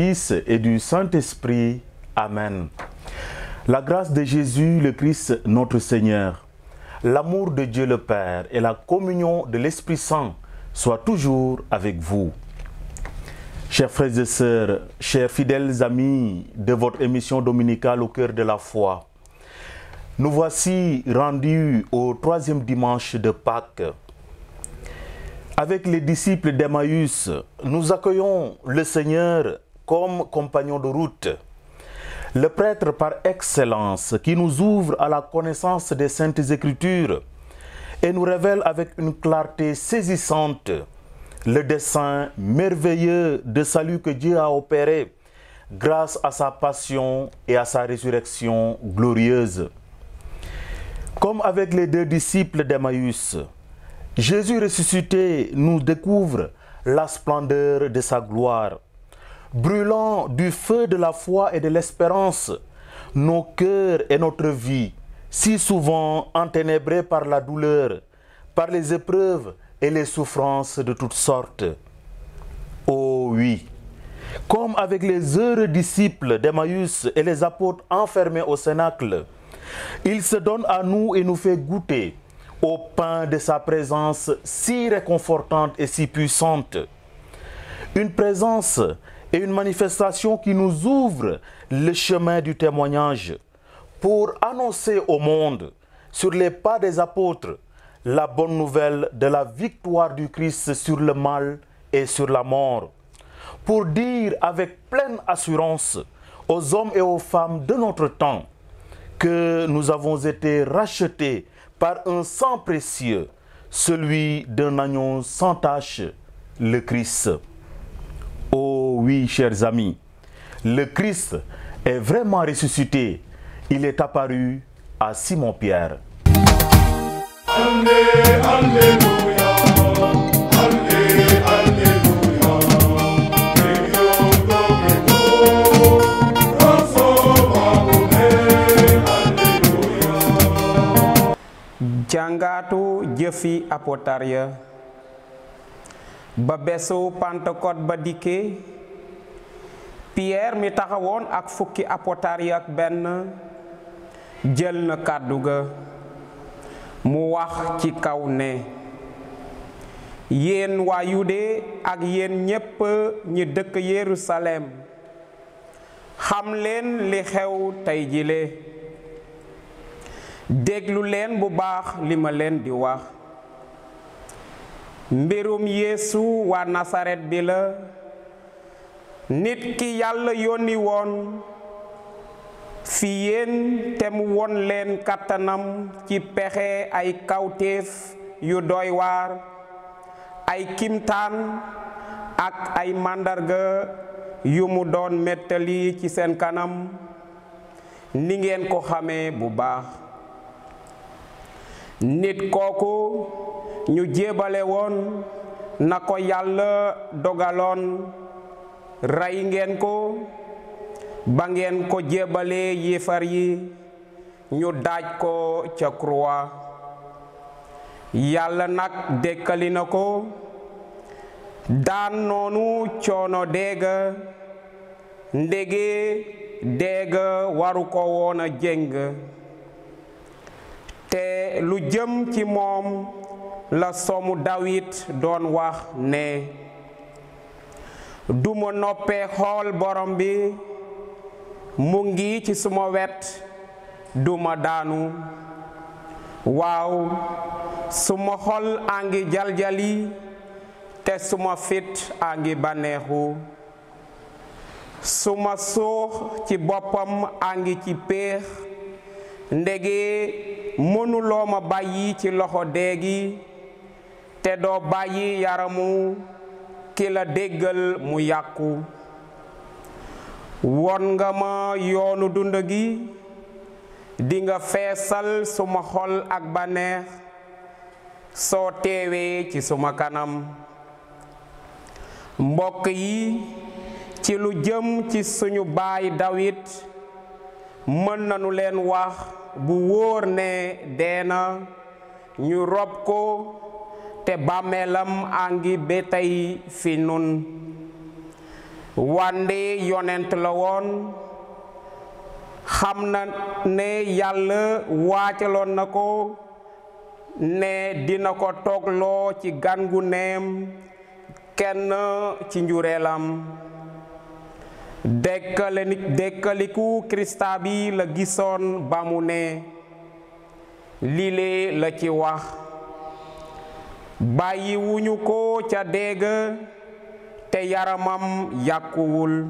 Fils et du Saint-Esprit. Amen. La grâce de Jésus le Christ notre Seigneur, l'amour de Dieu le Père et la communion de l'Esprit Saint soient toujours avec vous. Chers frères et sœurs, chers fidèles amis de votre émission dominicale au cœur de la foi, nous voici rendus au 3e dimanche de Pâques. Avec les disciples d'Emmaüs, nous accueillons le Seigneur comme compagnon de route, le prêtre par excellence qui nous ouvre à la connaissance des Saintes Écritures et nous révèle avec une clarté saisissante le dessein merveilleux de salut que Dieu a opéré grâce à sa passion et à sa résurrection glorieuse. Comme avec les 2 disciples d'Emmaüs, Jésus ressuscité nous découvre la splendeur de sa gloire. Brûlant du feu de la foi et de l'espérance, nos cœurs et notre vie, si souvent enténébrés par la douleur, par les épreuves et les souffrances de toutes sortes. Oh oui, comme avec les heureux disciples d'Emmaüs et les apôtres enfermés au cénacle, il se donne à nous et nous fait goûter au pain de sa présence si réconfortante et si puissante. Une présence et une manifestation qui nous ouvre le chemin du témoignage pour annoncer au monde, sur les pas des apôtres, la bonne nouvelle de la victoire du Christ sur le mal et sur la mort. Pour dire avec pleine assurance aux hommes et aux femmes de notre temps que nous avons été rachetés par un sang précieux, celui d'un agneau sans tache, le Christ. Oh oui, chers amis, le Christ est vraiment ressuscité. Il est apparu à Simon-Pierre. Alléluia, Alléluia. jàngatu jëfi apotar ya ba bésu Pentecôte ba dikkee Pierre mi taxawoon ak fukki apotar ya ak benn jël na kàddu ga mu wax ci kaw ne yéen waa Yude ak yéen ñépp ñi dëkk Yerusalem xam leen li xew tey jile déglu leen bu baax li ma leen di wax mbirum Yeesu waa Nasaret bi la nit ki Yàlla yónni woon fi yéen te mu won leen kàttanam ci pexe ay kawtéef yu doy waar ay kimtaan ak ay màndarga yu mu doon mettali ci seen kanam ni ngeen ko xamee bu baax nit kooku ñu jébale woon na ko Yàlla dogaloon rey ngeen ko ba ngeen ko jébalee yéefar yi ñu daaj ko ca croix Yàlla nag dekkali na ko daan noonu coono deega ndege deega waru ko woon a jéng te lu jëm ci moom la somu Dawit doon wax ne duma noppee xool borom bi mu ngi ci suma wet duma daanu waaw suma xol a ngi jaljali te suma fit a ngi bànneexu suma suux ci boppam a ngi ci péex ndege mënuloo ma bàyyi ci loxo deegi te doo bàyyi yaramu ki la déggal mu yàqu won nga ma yoonu dund gi dinga feesal suma xol ak bànneex soo teewee ci suma kanam mbokk yi ci lu jëm ci suñu baay Dawit mën nanu leen wax bu wóor ne deena ñu rob ko te bàmmeelam a ngi ba tey fi nun wande yonent la woon xam na ne yàlla waacaloon na ko ne dina ko toogloo ci gan gu neem kenn ci njureelam dekkaliku Krista bi la gisoon ba mu ne lile la ci wax bàyyi wuñu ko ca dégg te yaramam yàkkuwul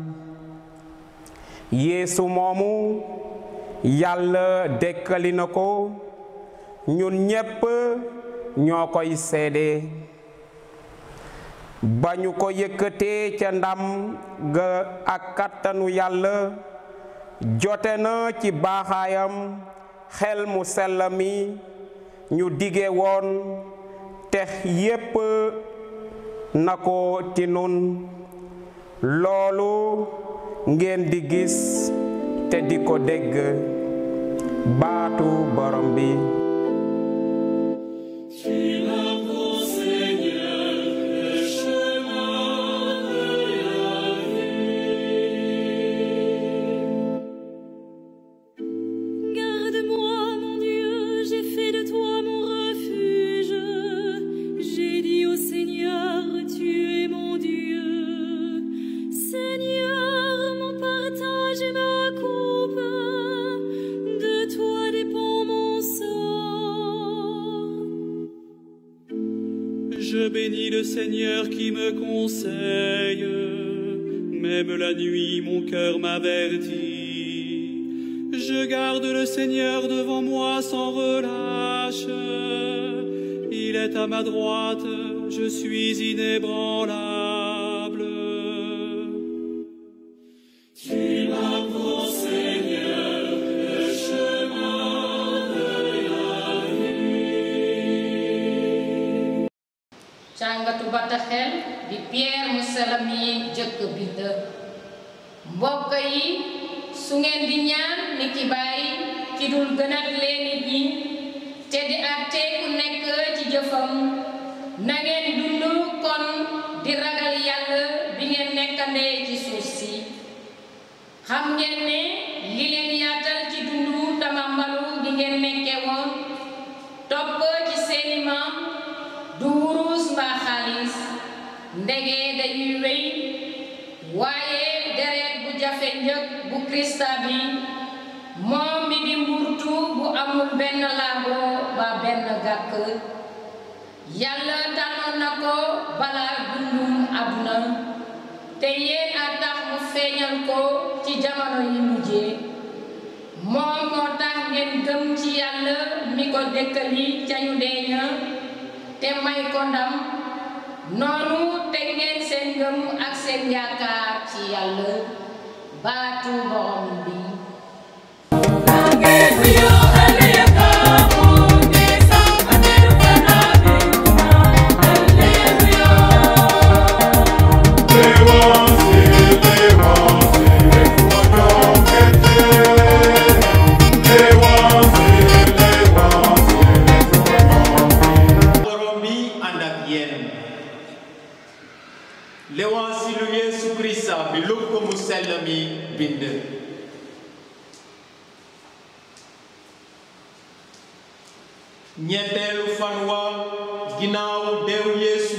Yeesu moomu yàlla dekkali na ko ñun ñépp ñoo koy seede ba ñu ko yëkkatee ca ndam ga ak kattanu yàlla jote na ci baaxaayam xel mu sell mi ñu dige woon te yépp na ko ci nun loolu ngeen di gis te di ko dégg baatu borom bi Je bénis le Seigneur qui me conseille, même la nuit mon cœur m'avertit. Je garde le Seigneur devant moi sans relâche, il est à ma droite, je suis inébranlable. Tu m'as pour Seigneur le chemin de la vie. Jàngatu bataaxel bi Pierre mu sell mi jëkk bind mbokk yi su ngeen di ñaan ni ki bàyyi ki dul gënat leen nit ñi te di àtte ku nekk ci jëfam na ngeen dund kon di ragal yàlla bi ngeen nekkandee ci suuf si xam ngeen ne li leen yaatal ci dundu tamambalu gi ngeen nekke woon topp ci seeni maam du wurus mbaa xaalis ndege dañuy wéy waaye deret bu jafe njëg bu Krista bi moom mi di mburtu bu amul benn laago ba benn gàkk yàlla tànnoon na ko balaa dundum àdduna te yéen a tax mu feeñal ko ci jamono yi mujjee moom moo tax ngeen gëm ci yàlla mi ko dëkkali ca ñu dee ña te may ko ndam noonu te ngeen seen ngëm ak seen yaakaar ci yàlla baatu borom bi L'évangile Yeesu Krista bi Lukk mu sell mi bind ñetteelu fan wa ginnaaw deewu Yeesu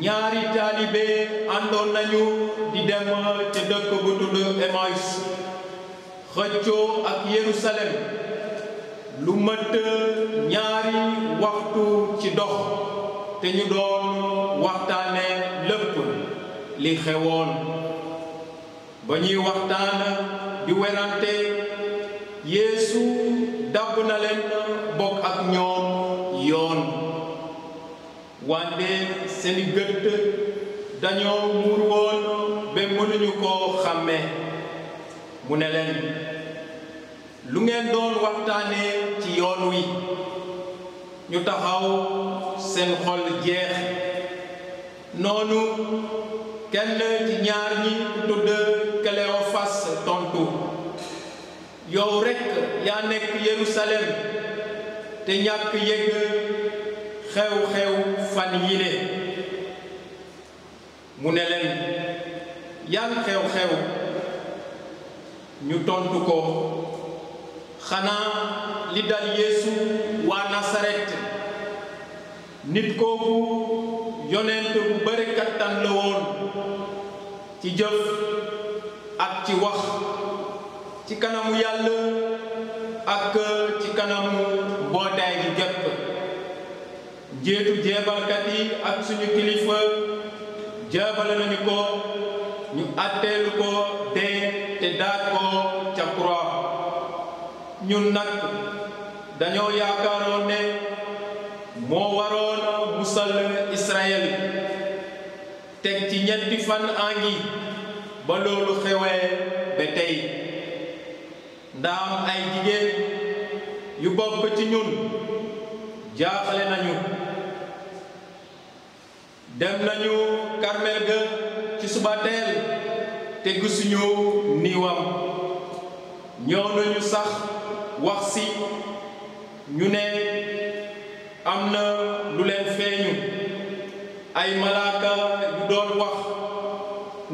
ñaari taalibe àndoon nañu di dem ca dëkk bu tudd Emmaüs xëccoo ak Yerusalem lu mat ñaari waxtu ci dox te ñu doon waxtaane lépp li xewoon ba ñuy waxtaan di werante Yeesu dabb na leen bokk ak ñoom yoon wante seeni gët dañoo muur woon ba mënuñu ko xàmme mu ne leen lu ngeen doon waxtaane ci yoon wi ñu taxaw seen xol jeex noonu kenn ci ñaar ñi ku tudd Kleofas tontu yow rekk yaa nekk Yerusalem te ñàkk yëg xew-xew fan yile mu ne leen yan xew-xew ñu tontu ko xanaa li dal Yeesu waa Nasaret nit kooku yonent bu bari kattan la woon ci jëf ak ci wax ci kanamu Yàlla ak ci kanamu mbootaay gi gépp njiitu jeebalkat yi ak suñu kilifa jeebale nañu ko ñu àtteelu ko dee te daaj ko ca croix ñun nag dañoo yaakaaroon ne moo waroon musal Israël teg ci ñetti fan angi ba loolu xewee ba tey ndaam ay jigéen yu bokk ci ñun jaaxle nañu dem nañu Karmel ga ci suba teel te gisuñu niiwam ñëw nañu sax wax si ñu ne am na lu leen feeñu ay malaaka yu doon wax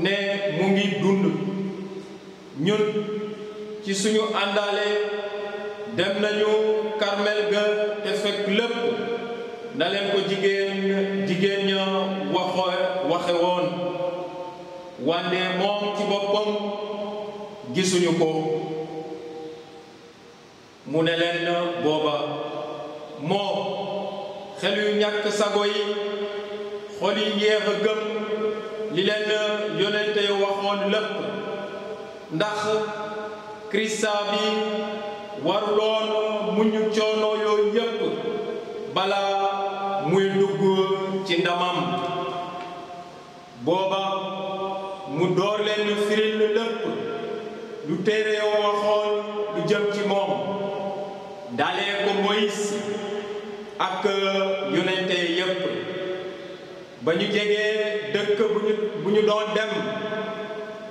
ne mu ngi dund ñun ci suñu àndaale dem nañu Karmel ga te fekk lépp na leen ko jigéen ña waxe woon wande moom ci boppam gisuñu ko mu ne leen booba moo xel yu ñàkk sago yi xol yi yéex a gëm li leen yonente yu waxoon lépp ndax Krista bi waruloon muñu coono yooyu yépp balaa muy dugg ci ndamam booba mu door leen firil lépp lu téere yoo waxoon lu jëm ci moom dalee ko Moïse ak yonente yépp ba ñu jegee dëkk bu ñu doon dem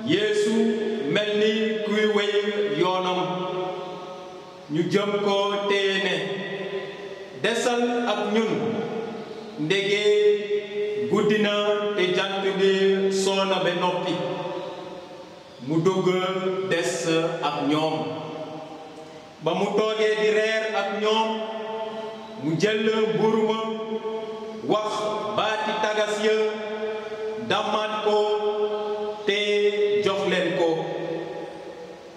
Yeesu mel ni kuy wéy yoonam ñu jëm ko téye ne desal ak ñun ndege guddi na te jant bi soona ba noppi mu dugg des ak ñoom ba mu toogee di reer ak ñoom mu jël mburu ma wax baati tagas ya dammaat ko te jox leen ko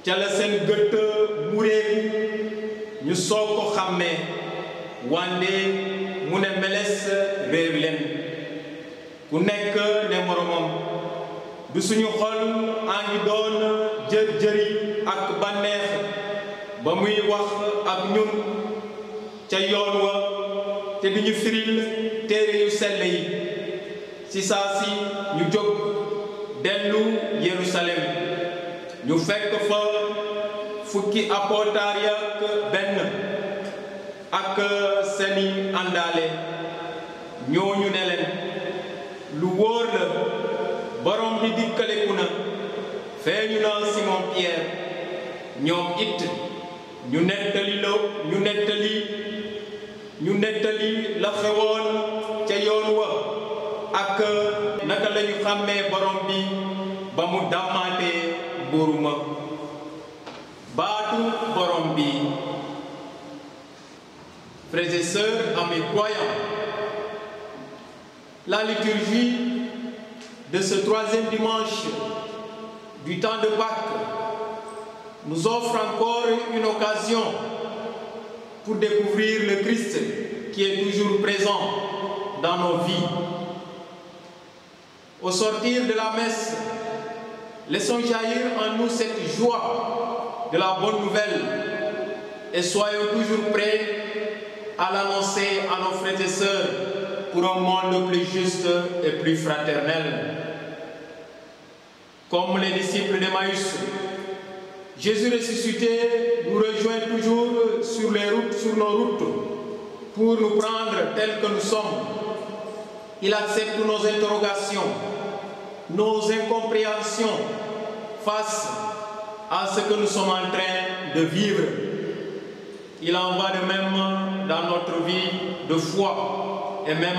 ca la seen gët mureeku ñu soog ko xàmmee wande mu ne meles réer leen ku nekk ne moromam du suñu xol a ngi doon jëri ak bànneex ba muy wax ak ñun ca yoon wa te du ñu firil téere yu sell yi ci saa si ñu jóg dellu Yerusalem ñu fekk fa fukki apôtar ya ak benn ak seeni àndaale ñooñu ne leen lu wóor la borom bi dikkaleku na feeñu na Simon Pierre ñoom it ñu nettali la xewoon ca yoon wa ak naka lañu xàmmee borom bi ba mu dàmmaatee mburu ma baatu borom bi. Frères et sœurs, amis croyants, la liturgie de ce troisième dimanche du temps de Pâques nous offre encore une occasion pour découvrir le Christ qui est toujours présent dans nos vies. Au sortir de la messe, laissons jaillir en nous cette joie de la bonne nouvelle et soyons toujours prêts à l'annoncer à nos frères et sœurs pour un monde plus juste et plus fraternel. Comme les disciples d'Emmaüs, Jésus ressuscité nous rejoint toujours sur nos routes pour nous prendre tels que nous sommes. Il accepte nos interrogations, nos incompréhensions face à ce que nous sommes en train de vivre. Il en va de même dans notre vie de foi et même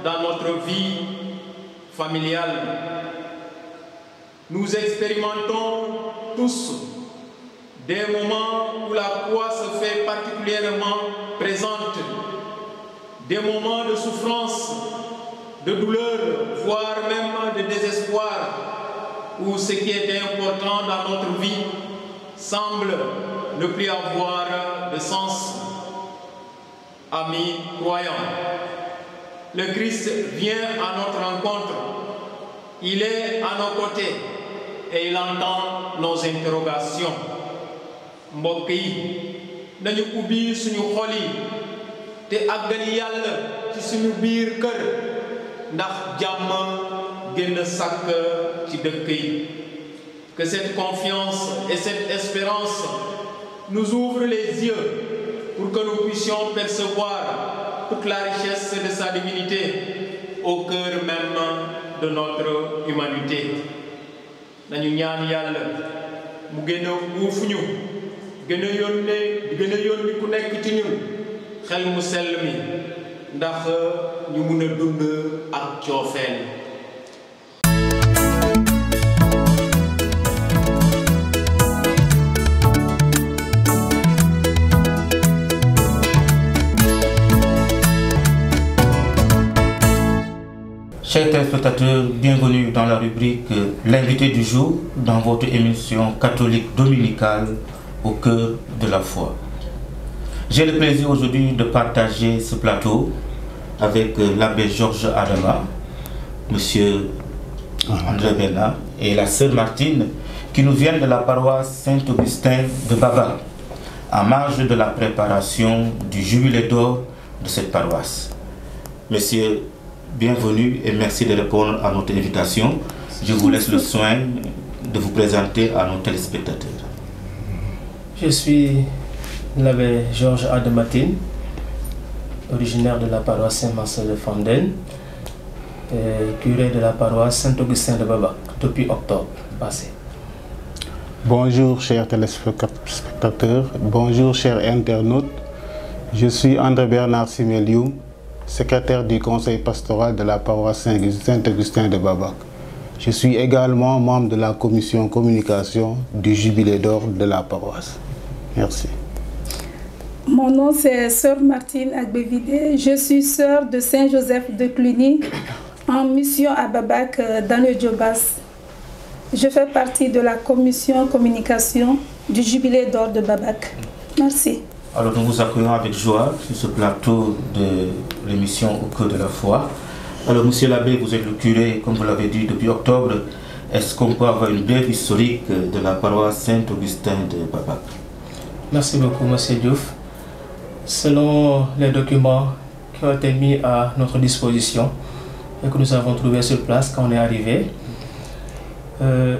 dans notre vie familiale. Nous expérimentons tous des moments où la croix se fait particulièrement présente, des moments de souffrance, de douleur, voire même de désespoir, où ce qui était important dans notre vie semble ne plus avoir de sens. Amis croyants, le Christ vient à notre rencontre. Il est à nos côtés et il entend nos interrogations. Mbokk yi nañu ubbi suñu xol yi te àggali Yàlla ci suñu biir kër ndax jàmm gën a sàkk ci dëkk yi. Que cette confiance et cette espérance nous ouvrent les yeux pour que nous puissions percevoir toute la richesse de sa divinité au cœur même de notre humanité. Nañu ñaan Yàlla mu gën a uuf ñu gën a yónni ku nekk ci ñun xel mu sell mi ndax ñu mun a dund ak coofeel. Chers téléspectateurs, bienvenue dans la rubrique L'invité du jour dans votre émission catholique dominicale au cœur de la foi. J'ai le plaisir aujourd'hui de partager ce plateau avec l'abbé Georges Adama, monsieur André Bernard et la sœur Martine qui nous viennent de la paroisse Saint-Augustin de Baba en marge de la préparation du jubilé d'or de cette paroisse. Messieurs, bienvenue et merci de répondre à notre invitation. Je vous laisse le soin de vous présenter à nos téléspectateurs. Je suis l'abbé Georges Adamatine, originaire de la paroisse Saint-Marcel de Fanden, curé de la paroisse Saint-Augustin de Babac depuis octobre passé. Bonjour chers téléspectateurs, bonjour chers internautes. Je suis André Bernard Simeliou, secrétaire du conseil pastoral de la paroisse Saint-Augustin de Babac. Je suis également membre de la commission communication du jubilé d'or de la paroisse. Merci. Mon nom c'est Sœur Martine Agbevide. Je suis sœur de Saint-Joseph de Cluny en mission à Babac dans le Djobas. Je fais partie de la commission communication du jubilé d'or de Babac. Merci. Alors nous vous accueillons avec joie sur ce plateau de l'émission Au cœur de la foi. Alors monsieur l'abbé, vous êtes le curé, comme vous l'avez dit, depuis octobre. Est-ce qu'on peut avoir une brève historique de la paroisse Saint-Augustin de Babac? Merci beaucoup monsieur Diouf. Selon les documents qui ont été mis à notre disposition et que nous avons trouvés sur place quand on est arrivé,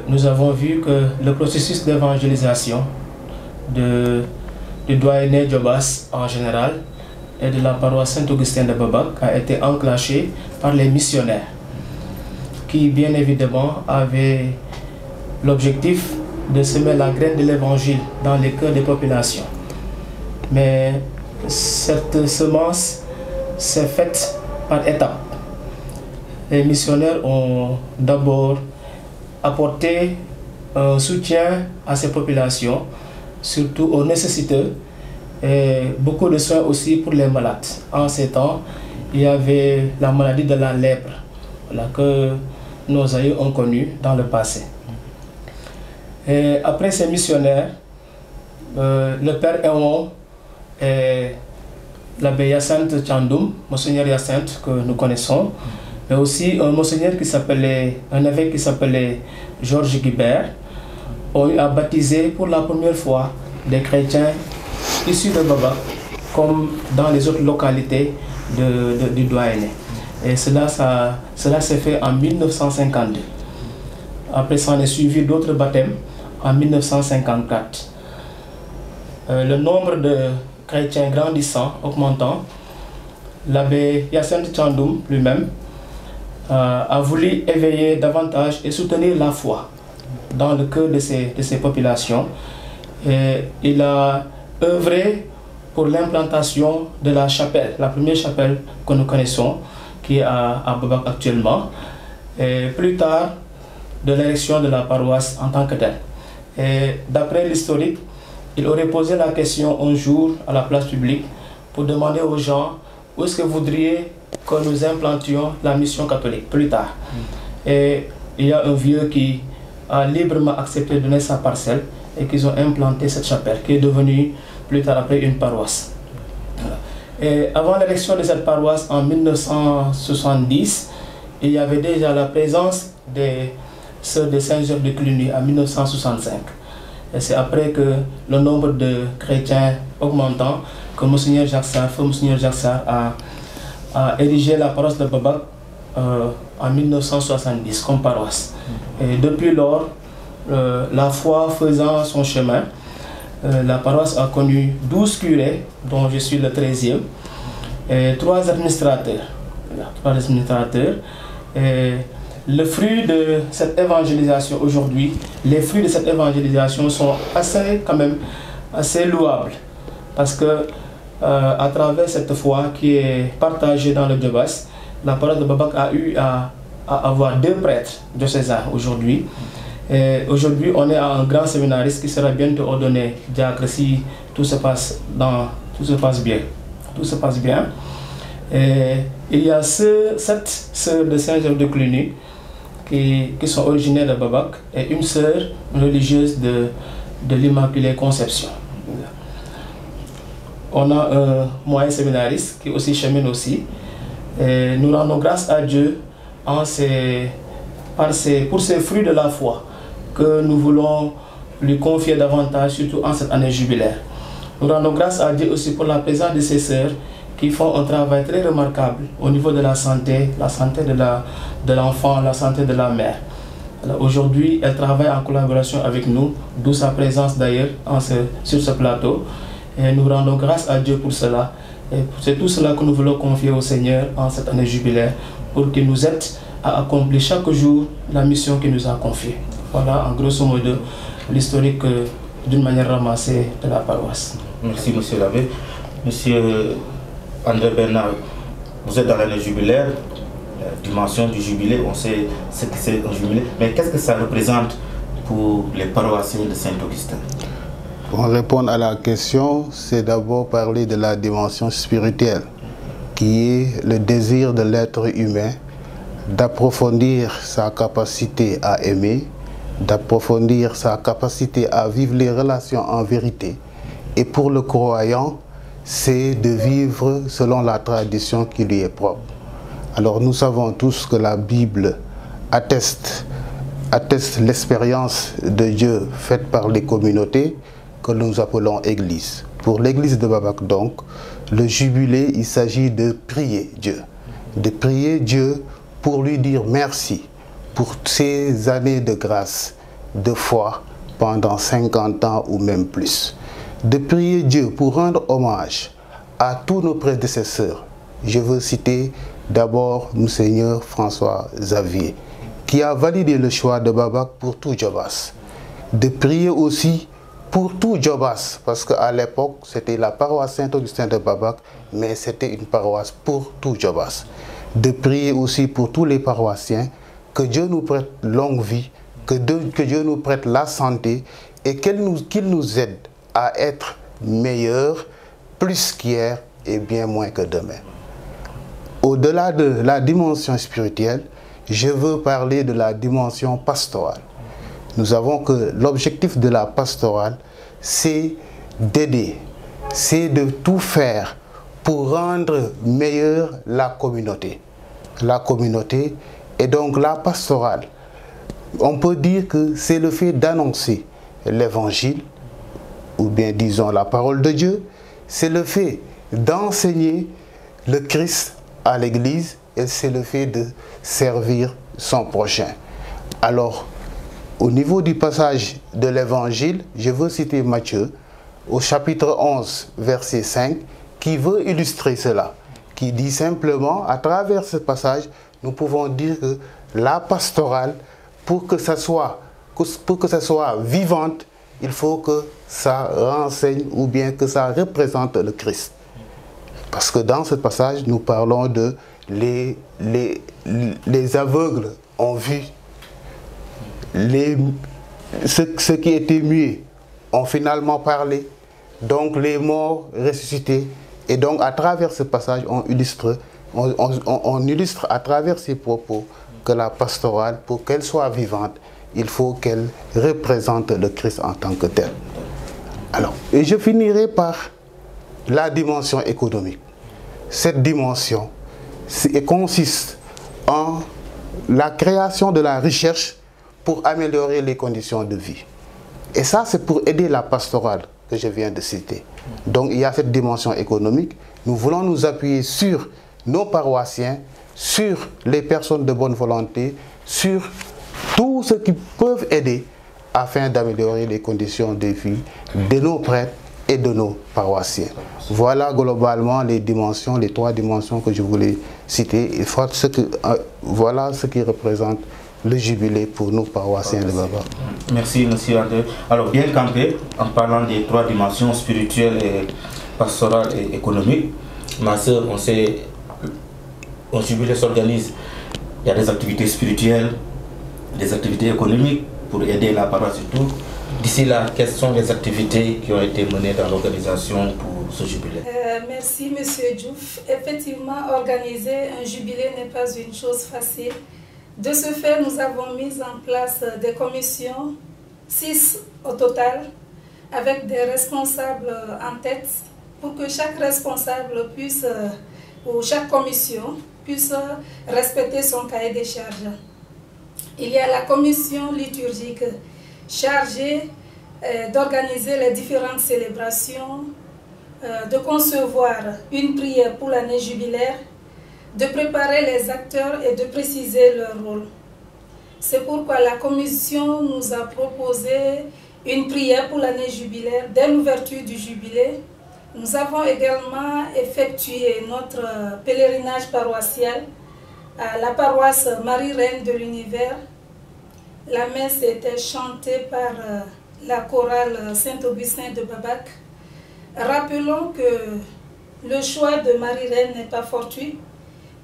nous avons vu que le processus d'évangélisation du doyenné Djobas en général et de la paroisse Saint-Augustin de Babac a été enclenché par les missionnaires qui bien évidemment avaient l'objectif de semer la graine de l'évangile dans les cœurs des populations. Mais cette semence s'est faite par étapes. Les missionnaires ont d'abord apporté un soutien à ces populations, surtout aux nécessiteux, et beaucoup de soins aussi pour les malades. En ces temps, il y avait la maladie de la lèpre, voilà, que nos aïeux ont connue dans le passé. Et après ces missionnaires, le père Eon et l'abbé Hyacinthe Tchandoum, Monseigneur Hyacinthe que nous connaissons, mais aussi un monseigneur qui s'appelait, un évêque qui s'appelait Georges Guibert, ont eu à baptiser pour la première fois des chrétiens issus de Babac, comme dans les autres localités du doyenné. Et cela s'est fait en 1952. Après, ça en est suivi d'autres baptêmes en 1954. Le nombre de chrétiens grandissant, augmentant, l'abbé Hyacinthe Tchandoum lui-même a voulu éveiller davantage et soutenir la foi dans le cœur de ces populations. Et il a œuvré pour l'implantation de la chapelle, la première chapelle que nous connaissons, qui est à Babac actuellement. et plus tard de l'érection de la paroisse en tant que telle. Et d'après l'historique, il aurait posé la question un jour à la place publique pour demander aux gens où est-ce que vous voudriez que nous implantions la mission catholique plus tard. Et il y a un vieux qui a librement accepté de donner sa parcelle et qu'ils ont implanté cette chapelle qui est devenue plus tard après une paroisse. Voilà. Et avant l'élection de cette paroisse en 1970, il y avait déjà la présence des sœurs de Saint-Joseph de Cluny en 1965. Et c'est après que le nombre de chrétiens augmentant que Monseigneur Jacques Sarr, feu Monseigneur Jacques Sarr a érigé la paroisse de Babac en 1970 comme paroisse. Et depuis lors, la foi faisant son chemin, la paroisse a connu 12 curés, dont je suis le 13e, et 3 administrateurs. Et le fruit de cette évangélisation aujourd'hui, les fruits de cette évangélisation sont assez louables. Parce que à travers cette foi qui est partagée dans le Djobas, la paroisse de Babac a eu à avoir 2 prêtres diocésains aujourd'hui. Aujourd'hui, on est à un grand séminariste qui sera bientôt ordonné diacre si tout se passe bien. Tout se passe bien. Et il y a 7 sœurs de Saint-Joseph de Cluny qui sont originaires de Babac et une sœur religieuse de l'Immaculée Conception. On a un moyen séminariste qui aussi chemine aussi. Et nous rendons grâce à Dieu pour ces fruits de la foi que nous voulons lui confier davantage, surtout en cette année jubilaire. Nous rendons grâce à Dieu aussi pour la présence de ces sœurs qui font un travail très remarquable au niveau de la santé de l'enfant, la santé de la mère. Aujourd'hui, elles travaillent en collaboration avec nous, d'où sa présence d'ailleurs sur ce plateau. Et nous rendons grâce à Dieu pour cela. Et c'est tout cela que nous voulons confier au Seigneur en cette année jubilaire pour qu'il nous aide à accomplir chaque jour la mission qu'il nous a confiée. Voilà en grosso modo l'historique d'une manière ramassée de la paroisse. Merci Monsieur l'abbé. Monsieur André Bernard, vous êtes dans l'année jubilaire, la dimension du jubilé, on sait ce que c'est un jubilé, mais qu'est-ce que ça représente pour les paroissiens de Saint-Augustin? Pour répondre à la question, c'est d'abord parler de la dimension spirituelle, qui est le désir de l'être humain d'approfondir sa capacité à aimer, d'approfondir sa capacité à vivre les relations en vérité. Et pour le croyant, c'est de vivre selon la tradition qui lui est propre. Alors nous savons tous que la Bible atteste l'expérience de Dieu faite par les communautés que nous appelons Église. Pour l'Église de Babac donc, le jubilé, il s'agit de prier Dieu. De prier Dieu pour lui dire merci pour ces années de grâce, de foi pendant 50 ans ou même plus. De prier Dieu pour rendre hommage à tous nos prédécesseurs. Je veux citer d'abord Monseigneur François Xavier, qui a validé le choix de Babac pour tout Djobas. De prier aussi pour tout Djobas, parce qu'à l'époque, c'était la paroisse Saint-Augustin de Babac, mais c'était une paroisse pour tout Djobas. De prier aussi pour tous les paroissiens, que Dieu nous prête longue vie, que Dieu nous prête la santé et qu'il nous aide à être meilleurs, plus qu'hier et bien moins que demain. Au-delà de la dimension spirituelle, je veux parler de la dimension pastorale. Nous savons que l'objectif de la pastorale, c'est d'aider, c'est de tout faire pour rendre meilleure la communauté. La communauté et donc la pastorale. On peut dire que c'est le fait d'annoncer l'évangile, ou bien disons la parole de Dieu, c'est le fait d'enseigner le Christ à l'Église et c'est le fait de servir son prochain. Alors, au niveau du passage de l'Évangile, je veux citer Matthieu, au chapitre 11, verset 5, qui veut illustrer cela, qui dit simplement, à travers ce passage, nous pouvons dire que la pastorale, pour que ça soit vivante, il faut que ça renseigne ou bien que ça représente le Christ. Parce que dans ce passage, nous parlons de les aveugles ont vu ceux qui étaient muets ont finalement parlé, donc les morts ressuscités. Et donc à travers ce passage, on illustre à travers ces propos que la pastorale, pour qu'elle soit vivante, il faut qu'elle représente le Christ en tant que tel. Alors, et je finirai par la dimension économique. Cette dimension consiste en la création de la recherche pour améliorer les conditions de vie. Et ça, c'est pour aider la pastorale que je viens de citer. Donc, il y a cette dimension économique. Nous voulons nous appuyer sur nos paroissiens, sur les personnes de bonne volonté, sur tous ceux qui peuvent aider afin d'améliorer les conditions de vie de nos prêtres et de nos paroissiens. Voilà globalement les dimensions, les 3 dimensions que je voulais citer. Et voilà ce qui représente le jubilé pour nous paroissiens de Baba. Merci, M. André. Alors, bien campé, en parlant des 3 dimensions spirituelles, et pastorales et économiques, ma soeur, on sait, un jubilé s'organise, il y a des activités spirituelles, des activités économiques pour aider la paroisse et tout. D'ici là, quelles sont les activités qui ont été menées dans l'organisation pour ce jubilé? Merci, M. Diouf. Effectivement, organiser un jubilé n'est pas une chose facile. De ce fait, nous avons mis en place des commissions, 6 au total, avec des responsables en tête, pour que chaque responsable puisse, ou chaque commission, puisse respecter son cahier des charges. Il y a la commission liturgique chargée d'organiser les différentes célébrations, de concevoir une prière pour l'année jubilaire, de préparer les acteurs et de préciser leur rôle. C'est pourquoi la commission nous a proposé une prière pour l'année jubilaire dès l'ouverture du jubilé. Nous avons également effectué notre pèlerinage paroissial à la paroisse Marie-Reine de l'Univers. La messe était chantée par la chorale Saint-Augustin de Babac. Rappelons que le choix de Marie-Reine n'est pas fortuit,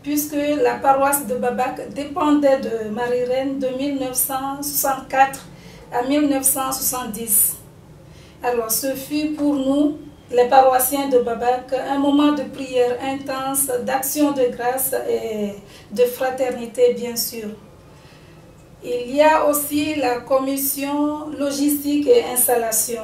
puisque la paroisse de Babac dépendait de Marie-Reine de 1964 à 1970. Alors ce fut pour nous, les paroissiens de Babac, un moment de prière intense, d'action de grâce et de fraternité, bien sûr. Il y a aussi la commission logistique et installation.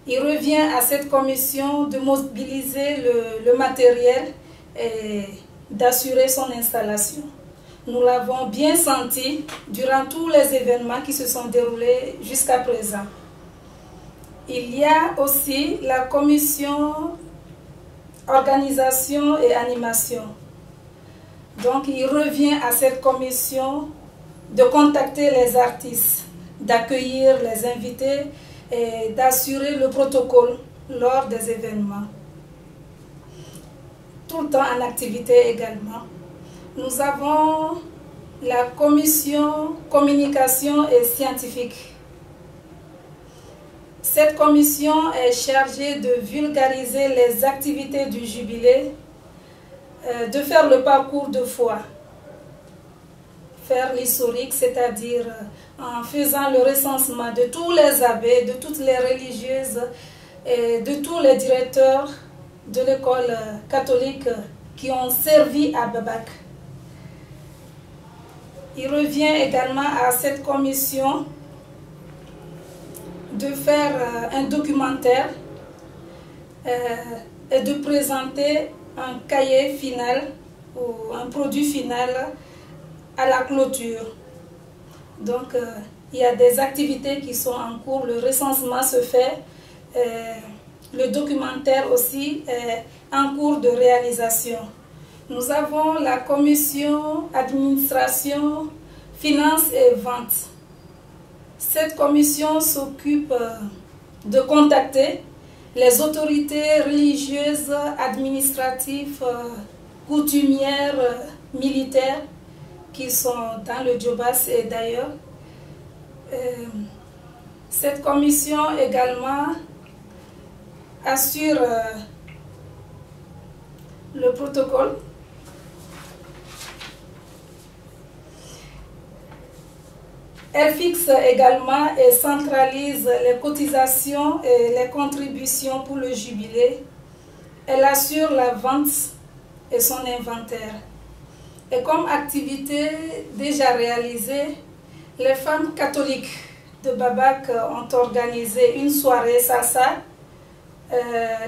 Il revient à cette commission de mobiliser le matériel et d'assurer son installation. Nous l'avons bien senti durant tous les événements qui se sont déroulés jusqu'à présent. Il y a aussi la commission organisation et animation. Donc il revient à cette commission de contacter les artistes, d'accueillir les invités et d'assurer le protocole lors des événements. Tout le temps en activité également. Nous avons la commission communication et scientifique. Cette commission est chargée de vulgariser les activités du jubilé, de faire le parcours de foi, faire l'historique, c'est-à-dire en faisant le recensement de tous les abbés, de toutes les religieuses et de tous les directeurs de l'école catholique qui ont servi à Babac. Il revient également à cette commission de faire un documentaire et de présenter un cahier final ou un produit final à la clôture. Donc il y a des activités qui sont en cours, le recensement se fait, le documentaire aussi est en cours de réalisation. Nous avons la commission administration, finances et vente. Cette commission s'occupe de contacter les autorités religieuses, administratives, coutumières, militaires qui sont dans le Djobas et d'ailleurs. Cette commission également assure le protocole. Elle fixe également et centralise les cotisations et les contributions pour le jubilé. Elle assure la vente et son inventaire. Et comme activité déjà réalisée, les femmes catholiques de Babac ont organisé une soirée salsa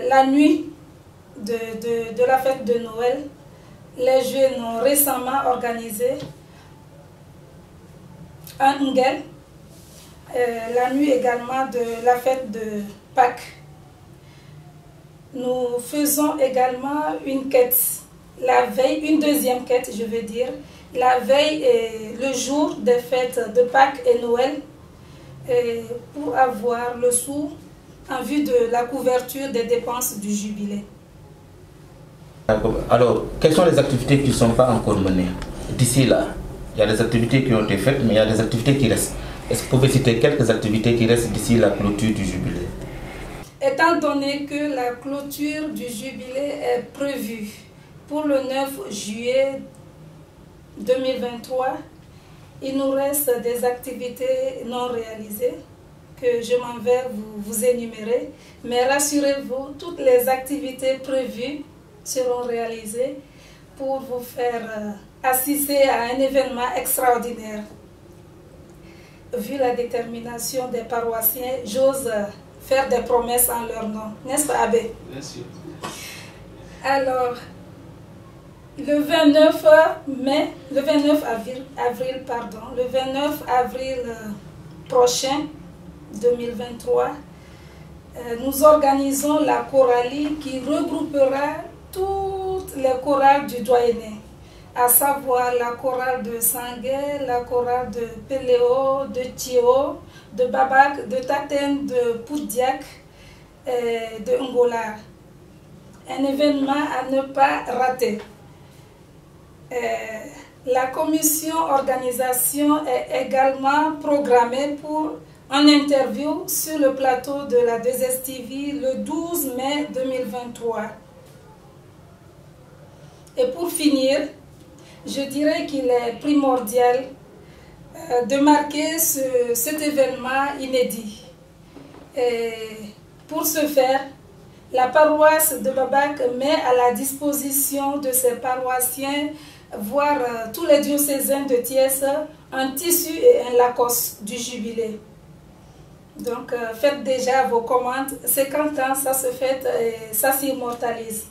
la nuit de la fête de Noël. Les jeunes ont récemment organisé un Ngel, la nuit également de la fête de Pâques. Nous faisons également une quête, la veille, une deuxième quête, je veux dire, la veille et le jour des fêtes de Pâques et Noël, pour avoir le sou en vue de la couverture des dépenses du jubilé. Alors, quelles sont les activités qui ne sont pas encore menées d'ici là? Il y a des activités qui ont été faites, mais il y a des activités qui restent. Est-ce que vous pouvez citer quelques activités qui restent d'ici la clôture du jubilé? Étant donné que la clôture du jubilé est prévue pour le 9 juillet 2023, il nous reste des activités non réalisées que je m'en vais vous énumérer. Mais rassurez-vous, toutes les activités prévues seront réalisées pour vous faire assister à un événement extraordinaire. Vu la détermination des paroissiens, j'ose faire des promesses en leur nom. N'est-ce pas, Abbé? Bien sûr. Alors, le 29 avril prochain, 2023, nous organisons la choralie qui regroupera toutes les chorales du doyenné, à savoir la chorale de Sangué, la chorale de Péléo, de Thio, de Babac, de Taten, de Poudiak et de Ngolar. Un événement à ne pas rater. La commission organisation est également programmée pour une interview sur le plateau de la 2STV le 12 mai 2023. Et pour finir, je dirais qu'il est primordial de marquer cet événement inédit. Et pour ce faire, la paroisse de Babac met à la disposition de ses paroissiens, voire tous les diocésains de Thiès, un tissu et un Lacoste du jubilé. Donc faites déjà vos commandes, 50 ans, ça se fait et ça s'immortalise.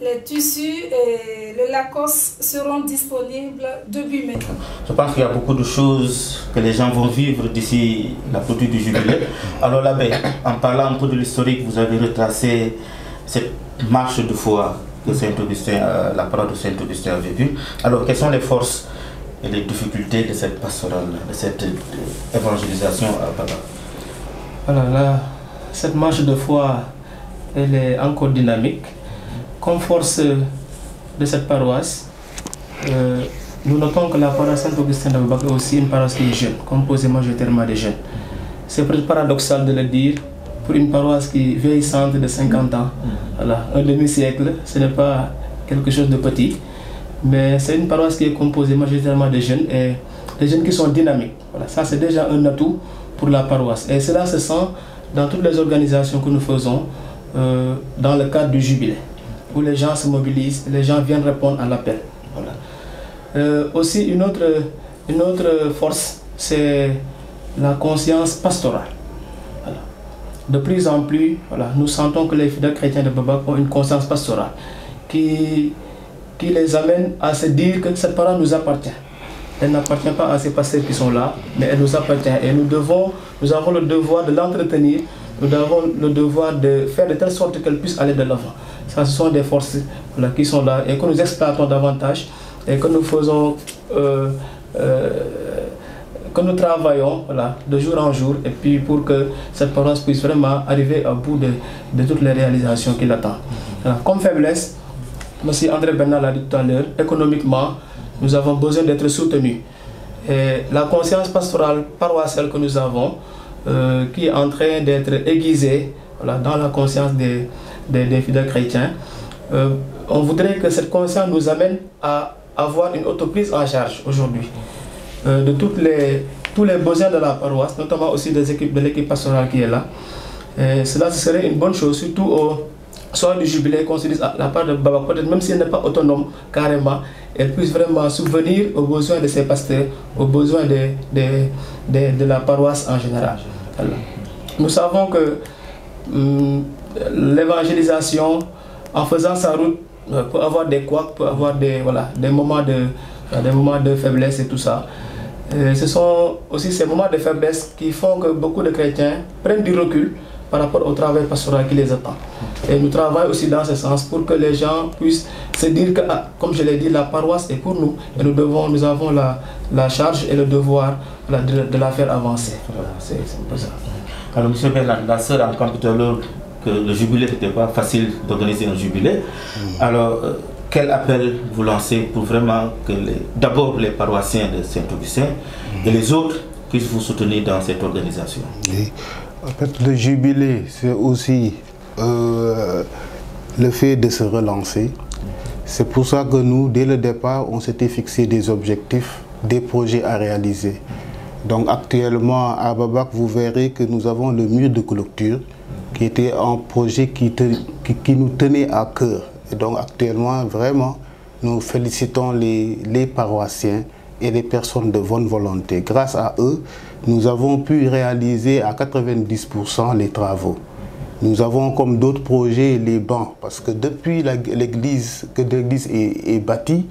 Les tissus et le Lacoste seront disponibles début mai. Je pense qu'il y a beaucoup de choses que les gens vont vivre d'ici la clôture du jubilé. Alors l'abbé, en parlant un peu de l'historique, vous avez retracé cette marche de foi que Saint-Augustin, la parole de Saint-Augustin a vécue. Alors quelles sont les forces et les difficultés de cette pastorale, de cette évangélisation à Babac? Alors là, cette marche de foi, elle est encore dynamique. Comme force de cette paroisse, nous notons que la paroisse Saint-Augustin de Babac est aussi une paroisse qui est jeune, composée majoritairement de jeunes. C'est peut-être paradoxal de le dire, pour une paroisse qui est vieillissante de 50 ans, voilà, un demi-siècle, ce n'est pas quelque chose de petit, mais c'est une paroisse qui est composée majoritairement de jeunes et des jeunes qui sont dynamiques. Voilà, ça c'est déjà un atout pour la paroisse. Et cela se sent dans toutes les organisations que nous faisons dans le cadre du jubilé, où les gens se mobilisent, les gens viennent répondre à l'appel. Voilà. Aussi une autre force, c'est la conscience pastorale. Voilà. De plus en plus, voilà, nous sentons que les fidèles chrétiens de Babac ont une conscience pastorale qui les amène à se dire que cette parole nous appartient. Elle n'appartient pas à ces pasteurs qui sont là, mais elle nous appartient. Et nous avons le devoir de l'entretenir, nous avons le devoir de faire de telle sorte qu'elle puisse aller de l'avant. Ça, ce sont des forces voilà, qui sont là et que nous exploitons davantage et que nous faisons, que nous travaillons voilà, de jour en jour et puis pour que cette paroisse puisse vraiment arriver au bout de toutes les réalisations qu'il attend. Voilà. Comme faiblesse, M. André Bernard l'a dit tout à l'heure, économiquement, nous avons besoin d'être soutenus. Et la conscience pastorale paroissiale que nous avons, qui est en train d'être aiguisée voilà, dans la conscience des fidèles chrétiens, on voudrait que cette conscience nous amène à avoir une autoprise en charge aujourd'hui de toutes tous les besoins de la paroisse, notamment aussi des équipes, de l'équipe pastorale qui est là. Et cela serait une bonne chose, surtout au soir du jubilé, qu'on se dise à la part de Baba, peut-être même si elle n'est pas autonome carrément, elle puisse vraiment subvenir aux besoins de ses pasteurs, aux besoins de la paroisse en général. Alors, nous savons que l'évangélisation, en faisant sa route, peut avoir des couacs, peut avoir des moments de faiblesse et tout ça. Ce sont aussi ces moments de faiblesse qui font que beaucoup de chrétiens prennent du recul par rapport au travail pastoral qui les attend. Et nous travaillons aussi dans ce sens pour que les gens puissent se dire que, comme je l'ai dit, la paroisse est pour nous et nous avons la charge et le devoir de la faire avancer. Voilà, c'est un peu ça. Alors, M. Bernard, la sœur a raconté tout à l'heure que le jubilé n'était pas facile d'organiser un jubilé. Alors, quel appel vous lancez pour vraiment que d'abord les paroissiens de Saint-Augustin et les autres puissent vous soutenir dans cette organisation? Oui. En fait, le jubilé, c'est aussi le fait de se relancer. C'est pour ça que nous, dès le départ, on s'était fixé des objectifs, des projets à réaliser. Donc actuellement, à Babac, vous verrez que nous avons le mur de clôture qui était un projet qui nous tenait à cœur. Et donc actuellement, vraiment, nous félicitons les paroissiens et les personnes de bonne volonté. Grâce à eux, nous avons pu réaliser à 90% les travaux. Nous avons comme d'autres projets les bancs, parce que depuis que l'église est bâtie,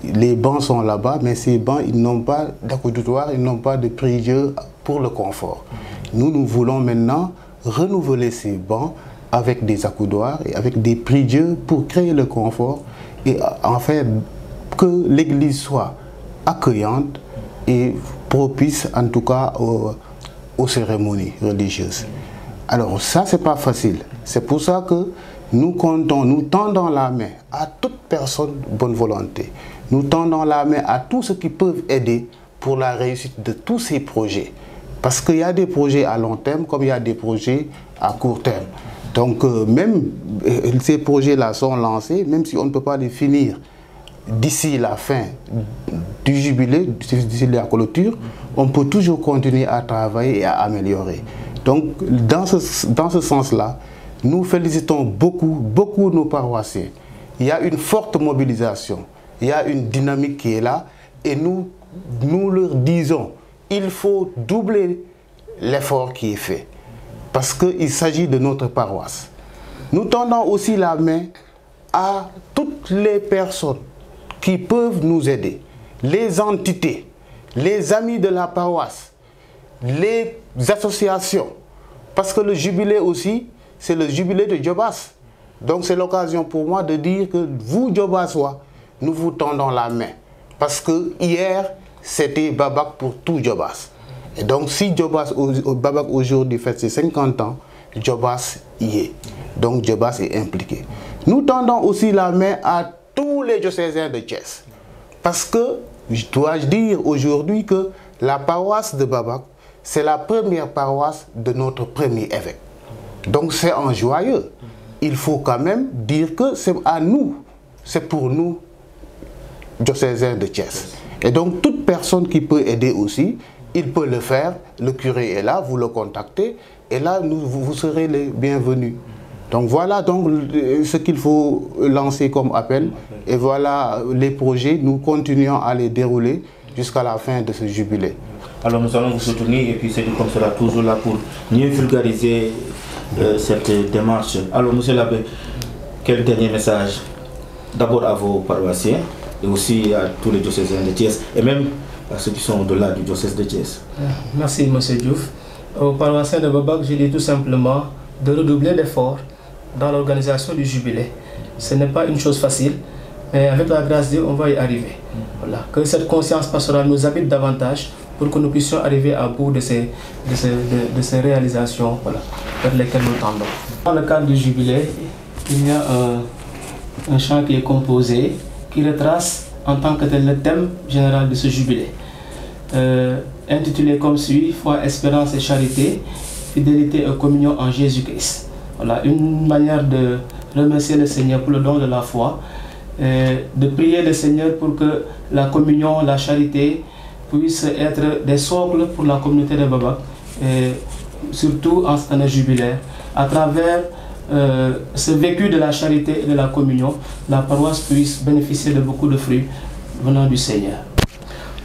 les bancs sont là-bas, mais ces bancs, ils n'ont pas d'accoudoir, ils n'ont pas de prie-dieu pour le confort. Nous voulons maintenant renouveler ces bancs avec des accoudoirs et avec des prie-dieu pour créer le confort et en fait que l'église soit accueillante et propice en tout cas aux cérémonies religieuses. Alors ça, c'est pas facile. C'est pour ça que nous tendons la main à toute personne de bonne volonté. Nous tendons la main à tous ceux qui peuvent aider pour la réussite de tous ces projets. Parce qu'il y a des projets à long terme comme il y a des projets à court terme. Donc même ces projets-là sont lancés, même si on ne peut pas les finir d'ici la fin du jubilé, d'ici la clôture, on peut toujours continuer à travailler et à améliorer. Donc dans ce sens-là, nous félicitons beaucoup nos paroissiens. Il y a une forte mobilisation, il y a une dynamique qui est là et nous leur disons, il faut doubler l'effort qui est fait parce qu'il s'agit de notre paroisse. Nous tendons aussi la main à toutes les personnes qui peuvent nous aider, les entités, les amis de la paroisse, les associations, parce que le jubilé aussi, c'est le jubilé de Djobas. Donc c'est l'occasion pour moi de dire que vous, Djobasois, nous vous tendons la main. Parce que hier, c'était Babac pour tout Djobas. Et donc si Babac aujourd'hui fête ses 50 ans, Djobas y est. Donc Djobas est impliqué. Nous tendons aussi la main à tous les diocésains de Thiès. Parce que, dois-je dire aujourd'hui que la paroisse de Babac, c'est la première paroisse de notre premier évêque. Donc c'est un joyeux. Il faut quand même dire que c'est à nous, c'est pour nous, diocésains de Thiès. Et donc toute personne qui peut aider aussi, il peut le faire. Le curé est là, vous le contactez, et là vous serez les bienvenus. Donc voilà donc ce qu'il faut lancer comme appel. Et voilà les projets, nous continuons à les dérouler jusqu'à la fin de ce jubilé. Alors nous allons vous soutenir et puis c'est comme cela toujours là pour mieux vulgariser cette démarche. Alors monsieur l'abbé, quel dernier message d'abord à vos paroissiens et aussi à tous les diocésains de Thiès et même à ceux qui sont au-delà du diocèse de Thiès? Merci monsieur Diouf. Aux paroissiens de Babac, je dis tout simplement de redoubler d'efforts dans l'organisation du jubilé. Ce n'est pas une chose facile, mais avec la grâce de Dieu, on va y arriver. Voilà. Que cette conscience pastorale nous habite davantage pour que nous puissions arriver à bout de ces réalisations, voilà, vers lesquelles nous tendons. Dans le cadre du jubilé, il y a un chant qui est composé, qui retrace en tant que tel le thème général de ce jubilé. Intitulé comme suit, foi, espérance et charité, fidélité et communion en Jésus-Christ. Voilà, une manière de remercier le Seigneur pour le don de la foi, de prier le Seigneur pour que la communion, la charité puissent être des socles pour la communauté de Babak, et surtout en cette année jubilaire. À travers ce vécu de la charité et de la communion, la paroisse puisse bénéficier de beaucoup de fruits venant du Seigneur.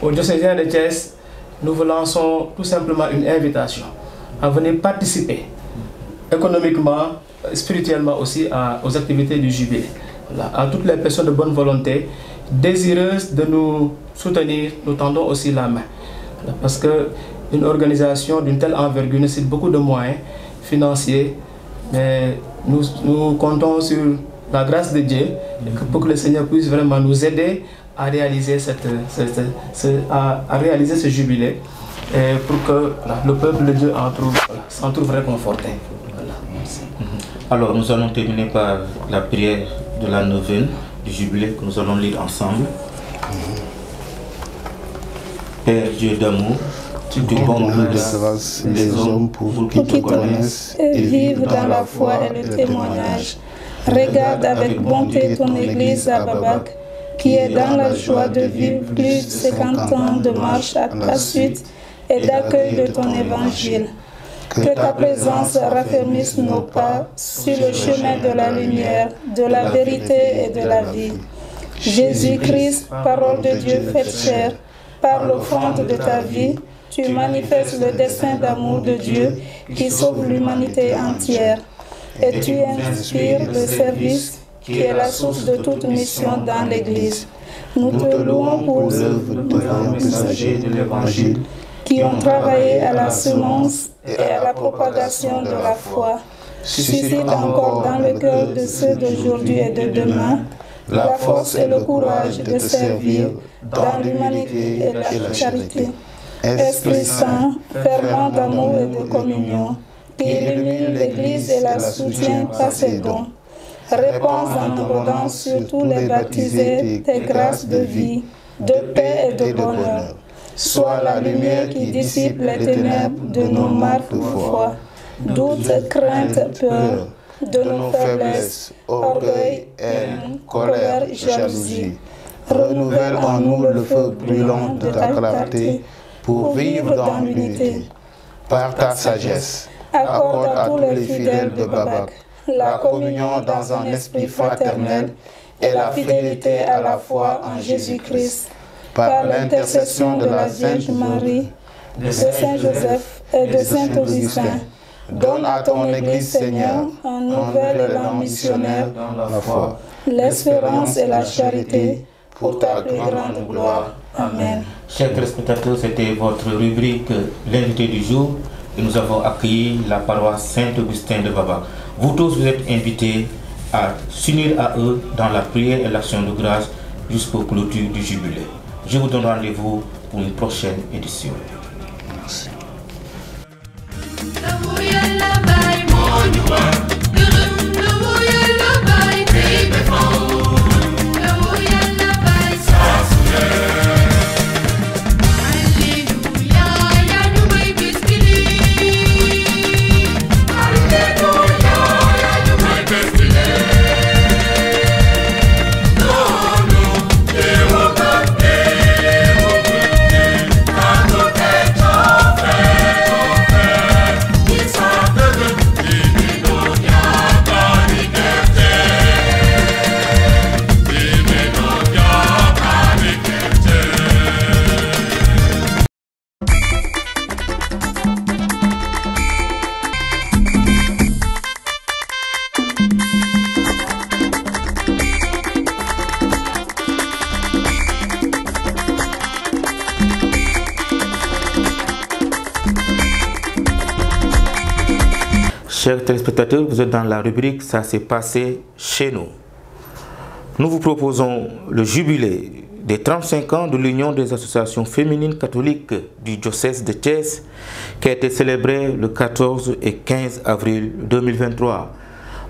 Au diocésain de Thiès, nous vous lançons tout simplement une invitation à venir participer économiquement, spirituellement aussi aux activités du jubilé. Voilà. À toutes les personnes de bonne volonté, désireuses de nous soutenir, nous tendons aussi la main. Voilà. Parce qu'une organisation d'une telle envergure nécessite beaucoup de moyens financiers, mais nous comptons sur la grâce de Dieu pour que le Seigneur puisse vraiment nous aider à réaliser, réaliser ce jubilé, et pour que le peuple de Dieu s'en trouve réconforté. Voilà. Alors nous allons terminer par la prière de la neuvaine du jubilé que nous allons lire ensemble. Père Dieu d'amour, tu bon de grâce les hommes pour qu'ils te connaissent et vivent dans la foi et le témoignage. Regarde avec bonté ton Église à Babak, qui est dans la joie de vivre plus de 50 ans de marche à ta suite et d'accueil de ton évangile. Que ta présence raffermisse nos pas sur le chemin de la lumière, de la vérité et de la vie. Jésus-Christ, parole de Dieu faite chair, par l'offrande de ta vie, tu manifestes le dessein d'amour de Dieu qui sauve l'humanité entière. Et tu inspires le service qui est la source de toute mission dans l'Église. Nous te louons pour l'œuvre de vrais messagers de l'Évangile qui ont travaillé à la semence et à la propagation de la foi. Suscite encore dans le cœur de ceux d'aujourd'hui et de demain la force et le courage de servir dans l'humanité et la charité. Esprit Saint, fervent d'amour et de communion, qui illumine l'Église et la soutient par ses dons. Répands en abondance sur tous les baptisés tes grâces de vie, de paix et de bonheur. Sois la lumière qui dissipe les ténèbres de nos marques de foi, doute, crainte, peur, de nos faiblesses, orgueil, haine, colère, jalousie. Renouvelle en nous le feu brûlant de ta clarté pour vivre dans l'unité. Par ta sagesse, accorde à tous les fidèles de Babak la communion dans un esprit fraternel et la fidélité à la foi en Jésus-Christ. Par l'intercession de la Vierge Marie, de Saint Joseph et de Saint Augustin, donne à ton Église, Seigneur, un nouvel élan missionnaire dans la foi, l'espérance et la charité, pour ta plus grande gloire. Amen. Chers téléspectateurs, c'était votre rubrique L'invité du jour et nous avons accueilli la paroisse Saint-Augustin de Babak. Vous tous, vous êtes invités à s'unir à eux dans la prière et l'action de grâce jusqu'au clôture du jubilé. Je vous donne rendez-vous pour une prochaine édition. Merci. Chers téléspectateurs, vous êtes dans la rubrique « Ça s'est passé chez nous ». Nous vous proposons le jubilé des 35 ans de l'Union des associations féminines catholiques du diocèse de Thiès qui a été célébré le 14 et 15 avril 2023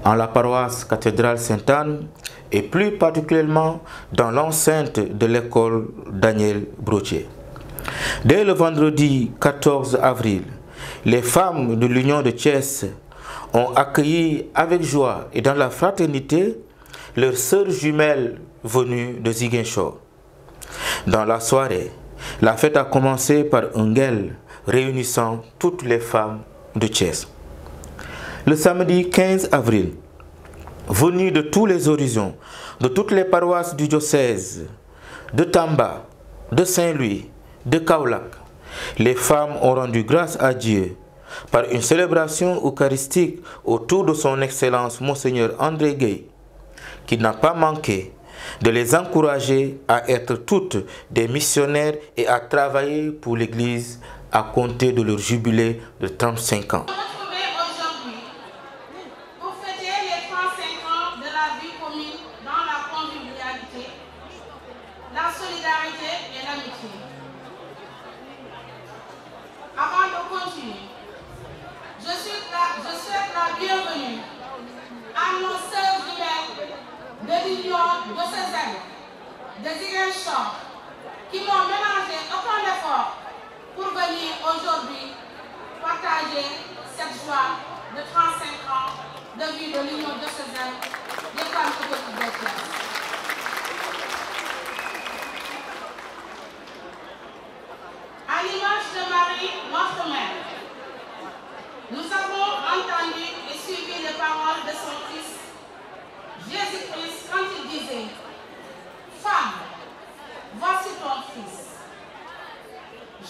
en la paroisse cathédrale Sainte-Anne et plus particulièrement dans l'enceinte de l'école Daniel Brottier. Dès le vendredi 14 avril, les femmes de l'Union de Thiès ont accueilli avec joie et dans la fraternité leurs sœurs jumelles venues de Ziguinchor. Dans la soirée, La fête a commencé par un guel réunissant toutes les femmes de Thiès. Le samedi 15 avril, venus de tous les horizons, de toutes les paroisses du diocèse, de Tamba, de Saint-Louis, de Kaolack, les femmes ont rendu grâce à Dieu par une célébration eucharistique autour de son Excellence Monseigneur André Gueye, qui n'a pas manqué de les encourager à être toutes des missionnaires et à travailler pour l'Église à compter de leur jubilé de 35 ans. Avant de continuer, je souhaite la bienvenue à nos sœurs jumelles de l'Union diocésaine de Ziguinchor qui n'ont ménagé aucun effort pour venir aujourd'hui partager cette joie de 35 ans de vie de l'Union diocésaine des femmes catholiques de Thiès. À l'image de Marie, notre mère, nous avons entendu et suivi les paroles de son Fils, Jésus-Christ, quand il disait « Femme, voici ton Fils ».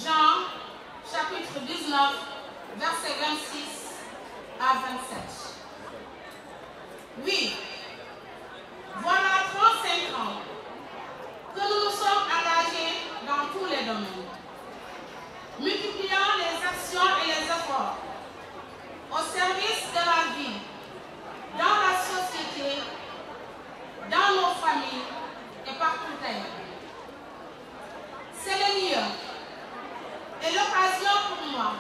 Jean, chapitre 19, versets 26 à 27. Oui, voilà 35 ans que nous nous sommes engagés dans tous les domaines, multipliant les actions et les efforts au service de la vie, dans la société, dans nos familles et partout ailleurs. C'est le lieu et l'occasion pour moi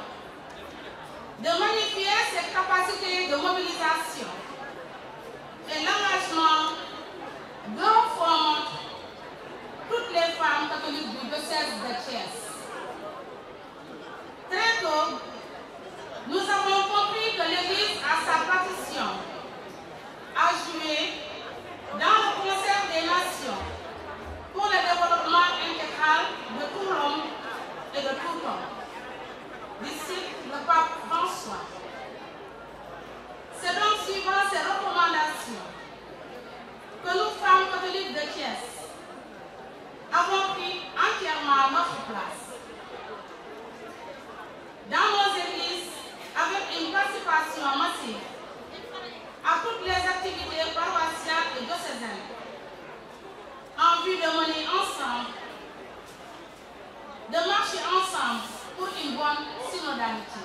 de magnifier cette capacité de mobilisation et l'engagement dont font toutes les femmes catholiques du diocèse de Thiès. Très tôt, nous avons compris que l'Église a sa partition à jouer dans le concert des nations pour le développement intégral de tout l'homme et de tout homme. D'ici le pape François. C'est donc suivant ces recommandations que nous, femmes catholiques de Thiès, avons pris entièrement notre place dans nos églises avec une participation massive à toutes les activités paroissiales et diocésaines en vue de mener ensemble, de marcher ensemble pour une bonne synodalité.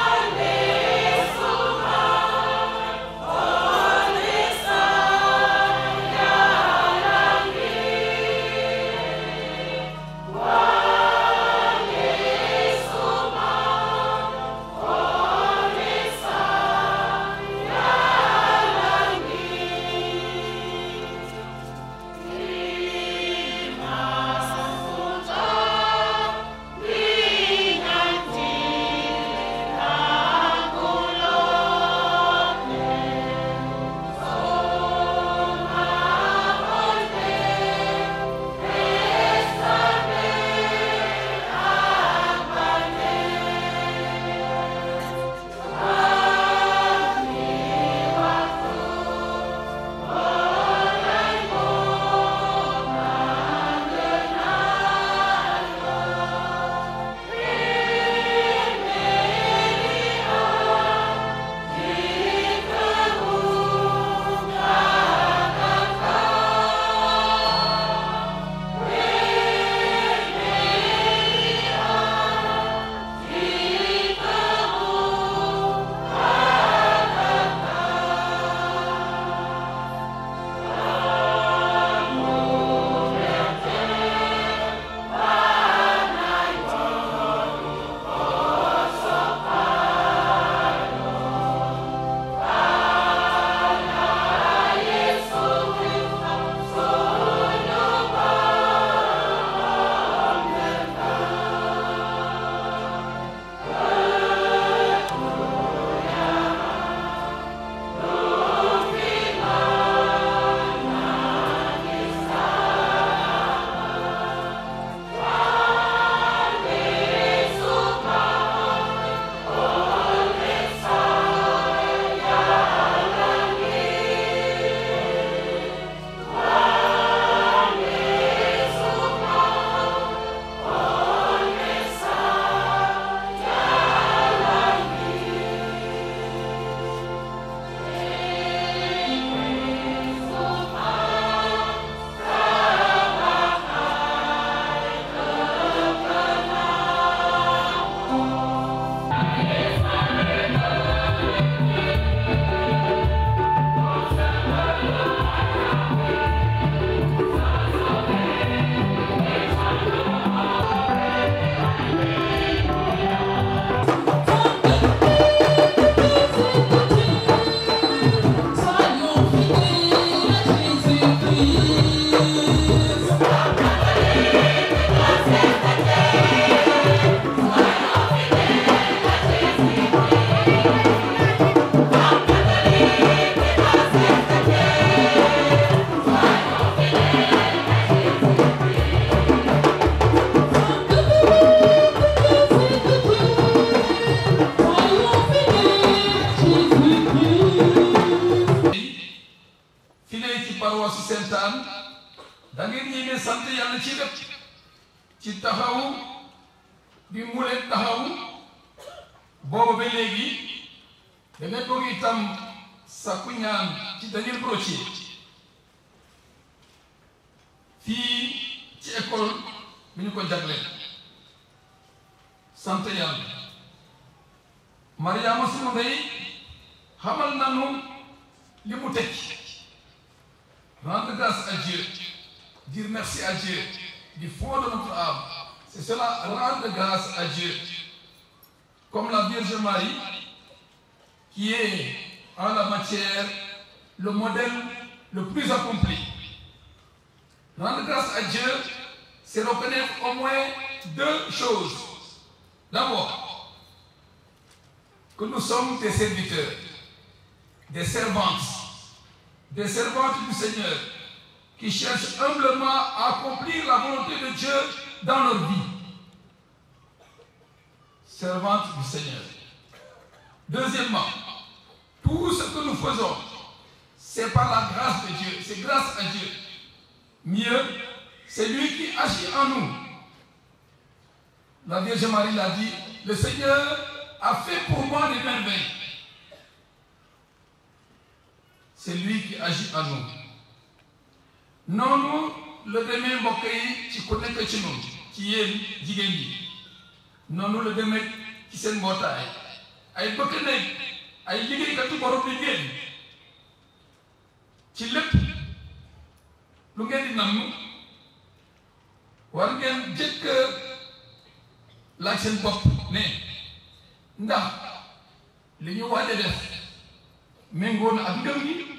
One day. paroisse Sainte-Anne da ngeen ñi ne sant yàlla ci lépp ci taxaw bi mu leen taxaw boobu ba léegi da ngeen bëgg itam sakku ñaan ci Daniel Brottier fii ci école bi ñu ko jagleel sant yàlla Mariama sunu ndey xamal nanu li mu tekki rendre grâce à Dieu, dire merci à Dieu du fond de notre âme, c'est cela, rendre grâce à Dieu, comme la Vierge Marie qui est en la matière le modèle le plus accompli. Rendre grâce à Dieu, c'est reconnaître au moins deux choses. D'abord, que nous sommes des serviteurs, des servantes du Seigneur, qui cherchent humblement à accomplir la volonté de Dieu dans leur vie. Servantes du Seigneur. Deuxièmement, tout ce que nous faisons, c'est par la grâce de Dieu, c'est grâce à Dieu. Mieux, c'est lui qui agit en nous. La Vierge Marie l'a dit, le Seigneur a fait pour moi des merveilles. C'est lui qui agit en nous. noonu la demee mbokk yi ci ku nekk ci ñun ci yéen jigéen ñi noonu la demee ci seen mbootaay ay bëkk nekk ay liggéeykatu borom bi ngeen ci lépp lu ngeen di namm war ngeen jëkk laaj seen bopp ne ndax li ñu waaj a def méngoo na ak ngëm gi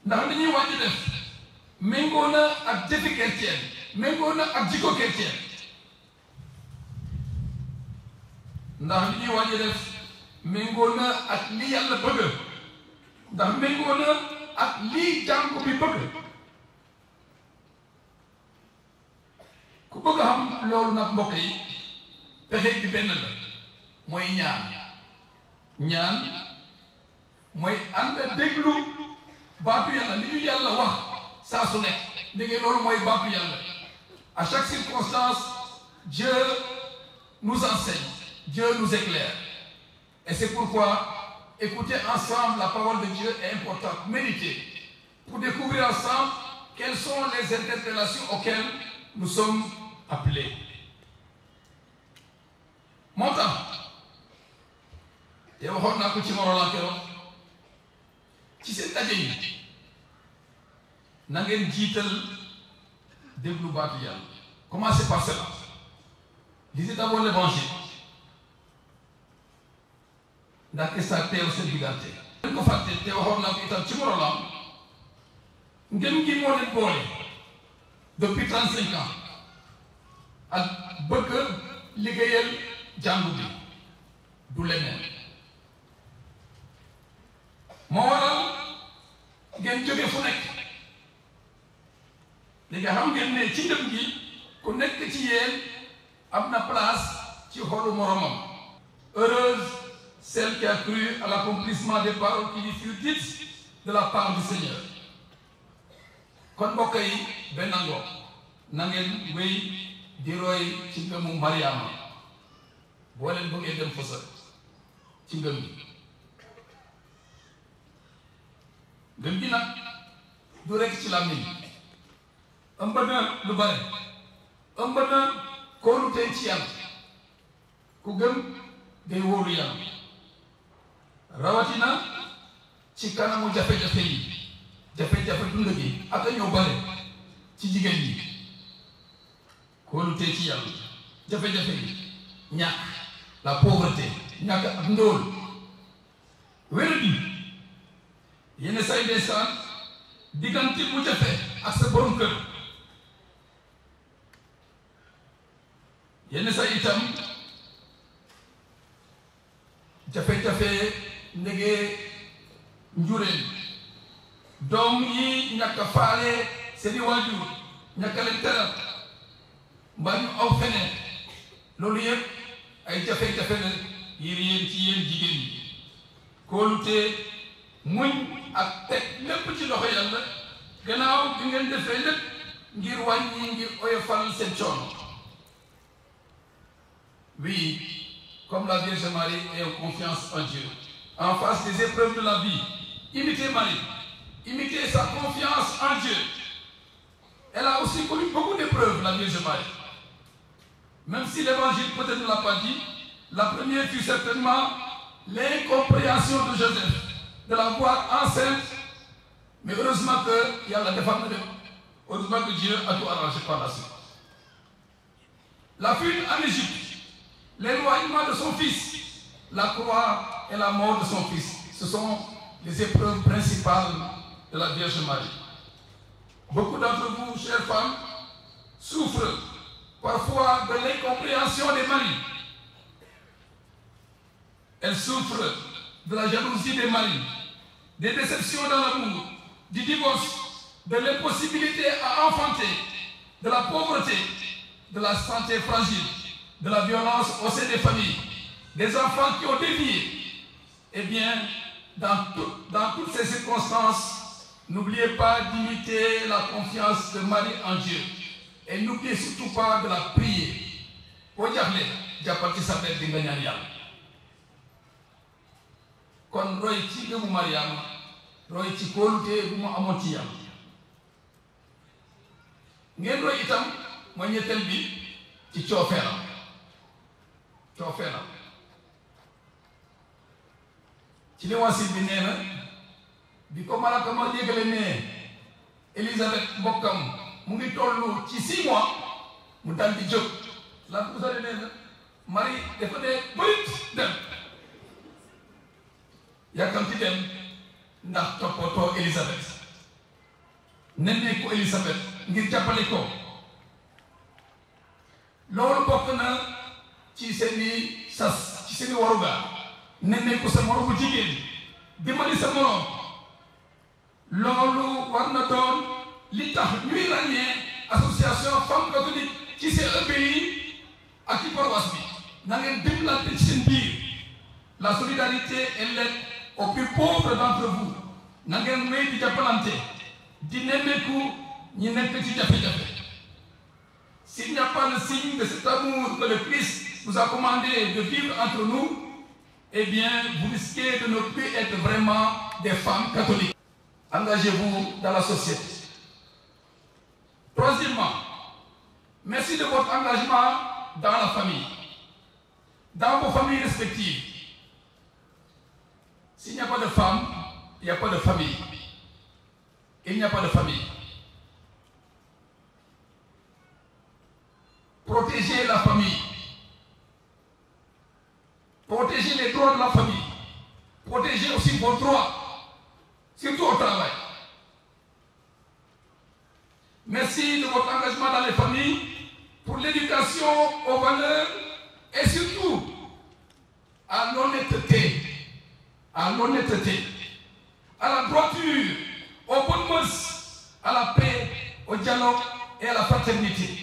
ndax li ñuy waaj a def méngoo na ak jëfi chrétien méngoo na ak jikko chrétien ndax li ñuy waaj a def méngoo na ak li yàlla bëgg ndax méngoo na ak lii jàngu bi bëgg ku bëgg a xam loolu nag mbokk yi pexe bi benn la mooy ñaan mooy ànd déglu baatu yàlla li ñu yàlla wax saa su nekk léegi loolu mooy baatu yàlla à chaque circonstance Dieu nous enseigne, Dieu nous éclaire et c'est pourquoi écouter ensemble la parole de Dieu est important, méditer pour découvrir ensemble quelles sont les interpellations auxquelles nous sommes appelés. Moo tax te waxoon naa ko ci Morolan keroog ci seen daje yi na ngeen jiital déglu baatu yàlla. Commencez par cela. Lisez d'abord l'évangile. ndax sa teew seen diggante. dañ ko fàtte te waxoon naa ko itam ci Morolan ngeen gi moo leen boole depuis 35 ans ak bëgg liggéeyal jàngu bi du leneen moo waral ngeen jóge fu nekk léegi xam ngeen ne ci ndëm gi ku nekk ci yéen am na place ci xolu moromam. Heureuse celle qui a cru à l'accomplissement des paroles qui lui furent dites de la part du Seigneur. kon mbokk yi benn ngoog na ngeen wéy di roy ci ngëmu Mariama boo leen bëggee dem fa ci ngëm gi. ngëm gi nag du rekk ci làmmiñ ëmb na lu bare ëmb na kóolute ci yàlla ku gëm day wóolu yàlla rawatina ci kanamu jafe-jafe yi jafe-jafe dund gi ak ñoo bare ci jigéen ñi kóolute ci yàlla jafe-jafe yi ñàkk la pauvreté ñàkk ak ndóol wéradi yenn say ndeysaan diggante mu jafe ak sa borom kër yenn say itam jafe-jafe ndege njureen doom yi ñàkk a faale seeni waajur ñàkk a leen teral mbaa ñu aw feneen loolu yëpp ay jafe-jafe la yéen ci yéen jigéen ñi kóolute muñ ak teg lépp ci loxo yàlla gannaaw bi ngeen defee lépp ngir wàññi ngir oyofal seen coono. Oui, comme la Vierge Marie est en confiance en Dieu en face des épreuves de la vie, imitez Marie, imitez sa confiance en Dieu. Elle a aussi connu beaucoup d'épreuves, la Vierge Marie. Même si l'évangile peut-être ne l'a pas dit, la première fut certainement l'incompréhension de Joseph, de la voir enceinte, mais heureusement qu'il y a la défense de heureusement que Dieu a tout arrangé par la suite. La fuite en Égypte, l'éloignement de son fils, la croix et la mort de son fils, ce sont les épreuves principales de la Vierge Marie. Beaucoup d'entre vous, chères femmes, souffrent parfois de l'incompréhension des maris. Elles souffrent de la jalousie des maris, des déceptions dans l'amour, du divorce, de l'impossibilité à enfanter, de la pauvreté, de la santé fragile, de la violence au sein des familles, des enfants qui ont dévié. Eh bien, dans toutes ces circonstances, n'oubliez pas d'imiter la confiance de Marie en Dieu. Et n'oubliez surtout pas de la prier. Kon roy ci gëmu Mariam roy ci kóolute bu mu amoon ci Yàlla ngeen roy itam mooy ñetteel bi ci coofeelam ci li wasit bi nee na bi ko malaka ma yégale ne Élisabeth mbokkam mu ngi tollu ci 6 mois mu dal di jóg la ko sare nee na Marie dafa ne bërit dem yàkkamti dem ndax toppatoo Élisabeth nenne ko Élisabeth ngir jàppale ko loolu bokk na ci seeni sas ci seeni waruga nenne ko sa moromu jigéen dimbali sa morom loolu war na doon li tax ñuy ràññee association femme catholique ci seen pays ak ci paroisse bi na ngeen dimbalante ci seen biir la solidarité et l'aide aux plus pauvres d'entre vous na ngeen wéy di jàppalante di nemmeeku ñi nekk ci jafe-jafe. S'il n'y a pas le signe de cet amour que le Christ nous a commandé de vivre entre nous, eh bien vous risquez de ne plus être vraiment des femmes catholiques. Engagez-vous dans la société. Troisièmement, merci de votre engagement dans la famille, dans vos familles respectives. S'il n'y a pas de femme, il n'y a pas de famille. Il n'y a pas de famille. Protégez la famille. Protégez les droits de la famille. Protégez aussi vos droits, surtout au travail. Merci de votre engagement dans les familles pour l'éducation aux valeurs et surtout à l'honnêteté. À l'honnêteté, à la droiture, aux bonnes mœurs, à la paix, au dialogue et à la fraternité.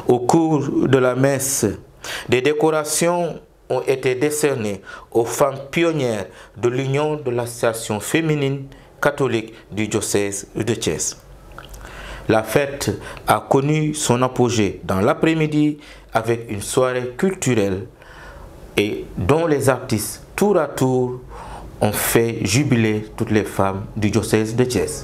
Au cours de la messe, des décorations ont été décernées aux femmes pionnières de l'Union de l'association féminine catholique du diocèse de Thiès. La fête a connu son apogée dans l'après-midi avec une soirée culturelle et dont les artistes tour à tour ont fait jubiler toutes les femmes du diocèse de Thiès.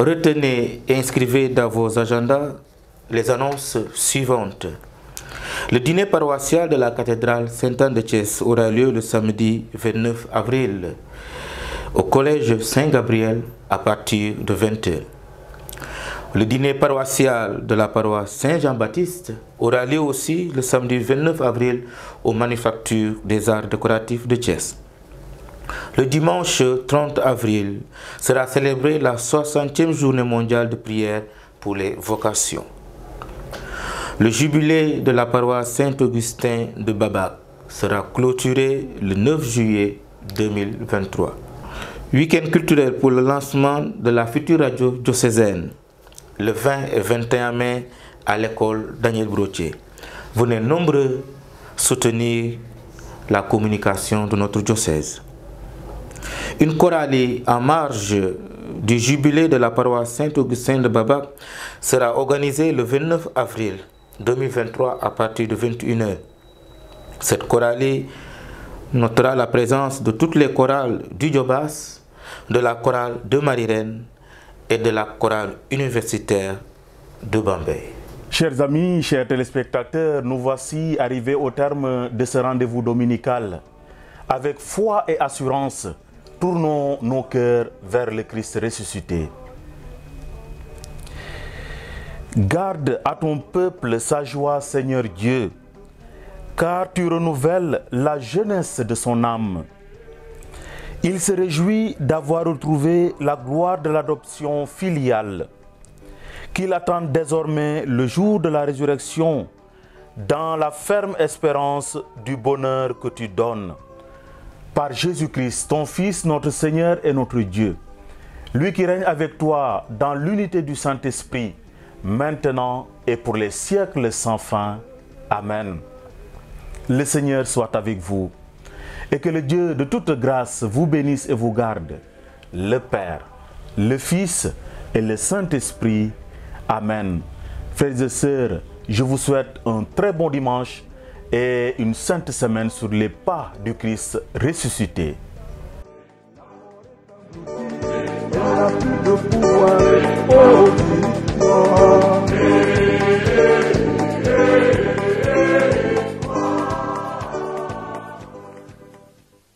Retenez et inscrivez dans vos agendas les annonces suivantes. Le dîner paroissial de la cathédrale Sainte-Anne de Thiès aura lieu le samedi 29 avril au collège Saint-Gabriel à partir de 20h. Le dîner paroissial de la paroisse Saint-Jean-Baptiste aura lieu aussi le samedi 29 avril aux Manufactures des Arts Décoratifs de Thiès. Le dimanche 30 avril sera célébrée la 60e journée mondiale de prière pour les vocations. Le jubilé de la paroisse Saint-Augustin de Babac sera clôturé le 9 juillet 2023. Week-end culturel pour le lancement de la future radio diocésaine le 20 et 21 mai à l'école Daniel Brottier. Venez nombreux soutenir la communication de notre diocèse. Une chorale en marge du jubilé de la paroisse Saint-Augustin de Babac sera organisé le 29 avril 2023 à partir de 21h. Cette chorale notera la présence de toutes les chorales du Djobas, de la chorale de Marie-Reine et de la chorale universitaire de Bambey. Chers amis, chers téléspectateurs, nous voici arrivés au terme de ce rendez-vous dominical. Avec foi et assurance, tournons nos cœurs vers le Christ ressuscité. Garde à ton peuple sa joie, Seigneur Dieu, car tu renouvelles la jeunesse de son âme. Il se réjouit d'avoir retrouvé la gloire de l'adoption filiale, qu'il attend désormais le jour de la résurrection, dans la ferme espérance du bonheur que tu donnes. Par Jésus-Christ, ton Fils, notre Seigneur et notre Dieu, lui qui règne avec toi dans l'unité du Saint-Esprit, maintenant et pour les siècles sans fin. Amen. Le Seigneur soit avec vous, et que le Dieu de toute grâce vous bénisse et vous garde, le Père, le Fils et le Saint-Esprit. Amen. Frères et sœurs, je vous souhaite un très bon dimanche et une sainte semaine sur les pas du Christ ressuscité. Elle n'a plus de pouvoir.